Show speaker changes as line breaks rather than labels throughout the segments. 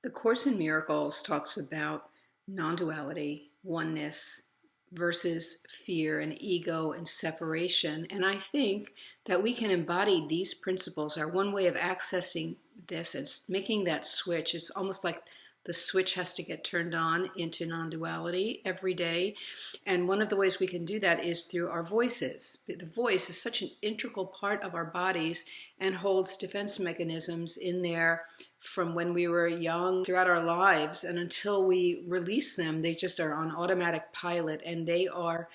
The Course in Miracles talks about non-duality, oneness versus fear and ego and separation. And I think that we can embody these principles are one way of accessing this and making that switch. It's almost like the switch has to get turned on into non-duality every day. And one of the ways we can do that is through our voices. The voice is such an integral part of our bodies and holds defense mechanisms in there from when we were young throughout our lives. And until we release them, they just are on automatic pilot, and they are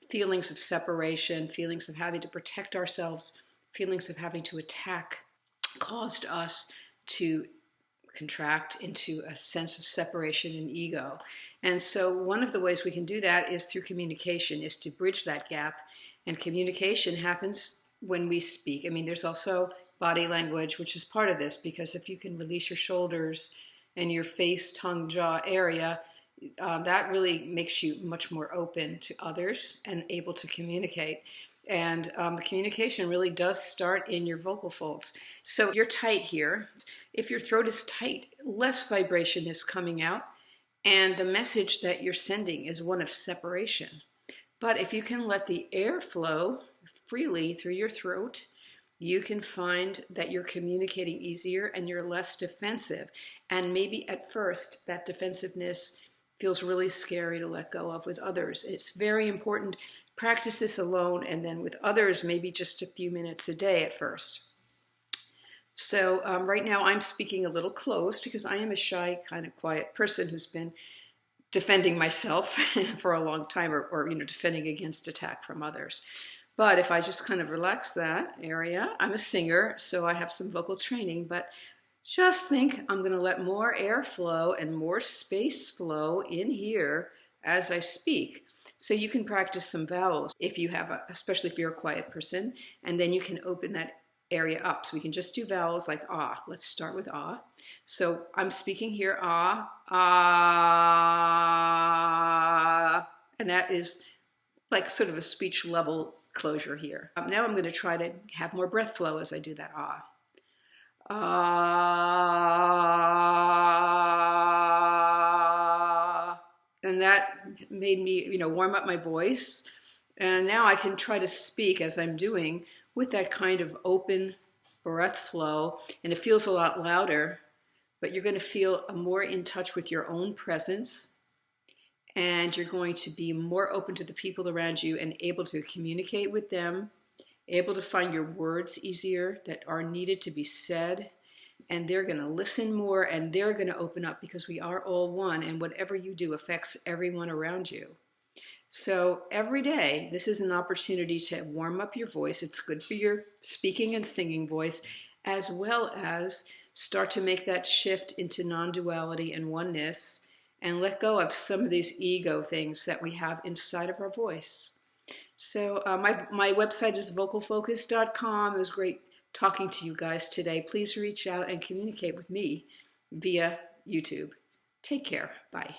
feelings of separation, feelings of having to protect ourselves, feelings of having to attack, caused us to contract into a sense of separation and ego. And so one of the ways we can do that is through communication, is to bridge that gap. And communication happens when we speak. I mean, there's also body language, which is part of this, because if you can release your shoulders and your face, tongue, jaw area, that really makes you much more open to others and able to communicate. And the communication really does start in your vocal folds. So if you're tight here, if your throat is tight, less vibration is coming out, and the message that you're sending is one of separation. But if you can let the air flow freely through your throat, you can find that you're communicating easier and you're less defensive. And maybe at first that defensiveness feels really scary to let go of with others. It's very important. Practice this alone, and then with others, maybe just a few minutes a day at first. So right now I'm speaking a little close because I am a shy, kind of quiet person who's been defending myself for a long time, or defending against attack from others. But if I just kind of relax that area, I'm a singer, so I have some vocal training, but just think I'm going to let more air flow and more space flow in here as I speak. So you can practice some vowels if you have, especially if you're a quiet person, and then you can open that area up. So we can just do vowels like ah. Let's start with ah. So I'm speaking here ah, ah, and that is like sort of a speech level closure here. Now I'm going to try to have more breath flow as I do that ah. Ah. And that made me, warm up my voice. And now I can try to speak as I'm doing with that kind of open breath flow. And it feels a lot louder, but you're going to feel more in touch with your own presence. And you're going to be more open to the people around you and able to communicate with them, able to find your words easier that are needed to be said. And they're going to listen more, and they're going to open up, because we are all one, and whatever you do affects everyone around you. So every day, this is an opportunity to warm up your voice. It's good for your speaking and singing voice, as well as start to make that shift into non-duality and oneness, and let go of some of these ego things that we have inside of our voice. So my website is vocalfocus.com. It was great talking to you guys today. Please reach out and communicate with me via YouTube. Take care. Bye.